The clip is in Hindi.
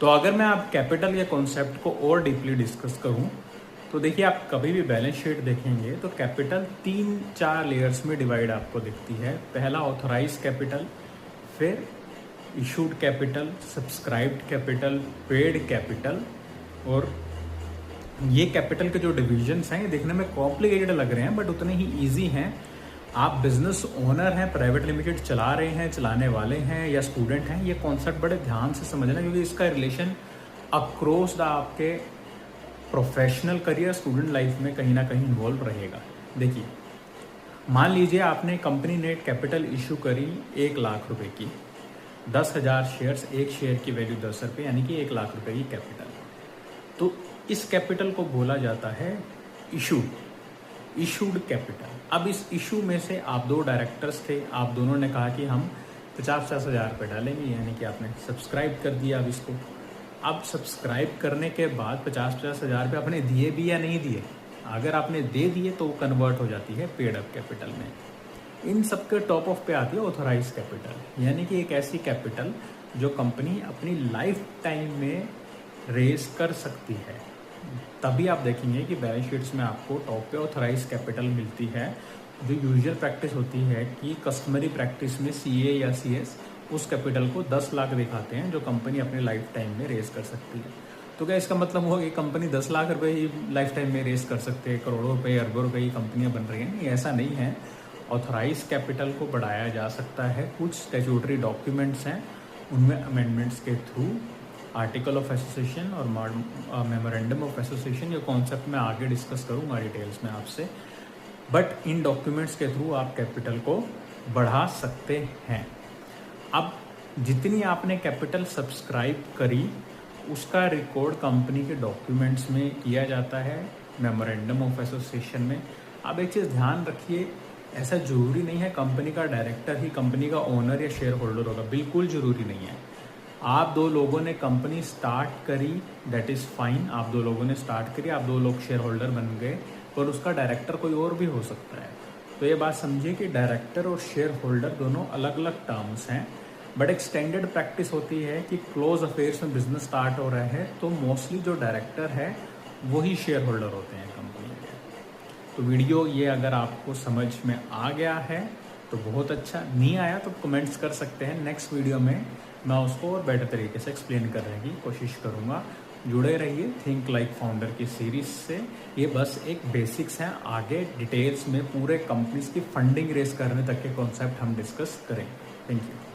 तो अगर मैं आप कैपिटल के कॉन्सेप्ट को और डीपली डिस्कस करूं तो देखिए, आप कभी भी बैलेंस शीट देखेंगे तो कैपिटल 3-4 लेयर्स में डिवाइड आपको दिखती है। पहला ऑथराइज कैपिटल, फिर issued capital, subscribed capital, paid capital. और ये कैपिटल के जो डिविजन्स हैं ये देखने में कॉम्प्लिकेटेड लग रहे हैं बट उतने ही ईजी हैं। आप बिजनेस ओनर हैं, प्राइवेट लिमिटेड चला रहे हैं, चलाने वाले हैं या स्टूडेंट हैं, ये कॉन्सेप्ट बड़े ध्यान से समझना क्योंकि इसका रिलेशन अक्रॉस द आपके प्रोफेशनल करियर, स्टूडेंट लाइफ में कहीं ना कहीं इन्वॉल्व रहेगा। देखिए, मान लीजिए आपने कंपनी ने कैपिटल इशू करी 1 लाख रुपए की, 10,000 शेयर्स, एक शेयर की वैल्यू 10 रुपये, यानी कि 1 लाख रुपए की कैपिटल। तो इस कैपिटल को बोला जाता है इशूड कैपिटल। अब इस इशू में से आप 2 डायरेक्टर्स थे, आप दोनों ने कहा कि हम 50-50 हज़ार रुपये डालेंगे, यानी कि आपने सब्सक्राइब कर दिया। अब इसको सब्सक्राइब करने के बाद 50-50 हज़ार रुपये आपने दिए भी या नहीं दिए, अगर आपने दे दिए तो वो कन्वर्ट हो जाती है पेड अप कैपिटल में। इन सब के टॉप ऑफ पे आती है ऑथराइज कैपिटल, यानी कि एक ऐसी कैपिटल जो कंपनी अपनी लाइफ टाइम में रेज कर सकती है। तभी आप देखेंगे कि बैलेंस शीट्स में आपको टॉप पे ऑथराइज कैपिटल मिलती है। जो यूजुअल प्रैक्टिस होती है कि कस्टमरी प्रैक्टिस में सीए या सीएस उस कैपिटल को 10 लाख दिखाते हैं जो कंपनी अपने लाइफ टाइम में रेज कर सकती है। तो क्या इसका मतलब हुआ कि कंपनी 10 लाख रुपए ही लाइफ टाइम में रेज कर सकते हैं, करोड़ों रुपए, अरबों रुपए की कंपनियां बन रही हैं? नहीं, ऐसा नहीं है। ऑथराइज कैपिटल को बढ़ाया जा सकता है। कुछ स्टैट्यूटरी डॉक्यूमेंट्स हैं, उनमें अमेंडमेंट्स के थ्रू, आर्टिकल ऑफ एसोसिएशन और मेमोरेंडम ऑफ एसोसिएशन, ये कॉन्सेप्ट मैं आगे डिस्कस करूंगा डिटेल्स में आपसे। बट इन डॉक्यूमेंट्स के थ्रू आप कैपिटल को बढ़ा सकते हैं। अब जितनी आपने कैपिटल सब्सक्राइब करी उसका रिकॉर्ड कंपनी के डॉक्यूमेंट्स में किया जाता है, मेमोरेंडम ऑफ एसोसिएशन में। अब एक चीज़ ध्यान रखिए, ऐसा जरूरी नहीं है कंपनी का डायरेक्टर ही कंपनी का ओनर या शेयर होल्डर होगा, बिल्कुल ज़रूरी नहीं है। आप 2 लोगों ने कंपनी स्टार्ट करी, दैट इज़ फाइन, आप 2 लोगों ने स्टार्ट करी, आप 2 लोग शेयर होल्डर बन गए, पर उसका डायरेक्टर कोई और भी हो सकता है। तो ये बात समझिए कि डायरेक्टर और शेयर होल्डर दोनों अलग अलग टर्म्स हैं। बट एक स्टैंडर्ड प्रैक्टिस होती है कि क्लोज अफेयर्स में बिजनेस स्टार्ट हो रहा है तो मोस्टली जो डायरेक्टर है वही शेयर होल्डर होते हैं कंपनी के। तो वीडियो ये अगर आपको समझ में आ गया है तो बहुत अच्छा, नहीं आया तो कमेंट्स कर सकते हैं। नेक्स्ट वीडियो में मैं उसको और बेटर तरीके से एक्सप्लेन करने की कोशिश करूँगा। जुड़े रहिए थिंक लाइक फाउंडर की सीरीज से। ये बस एक बेसिक्स हैं, आगे डिटेल्स में पूरे कंपनीज की फंडिंग रेस करने तक के कॉन्सेप्ट हम डिस्कस करेंगे। Thank you.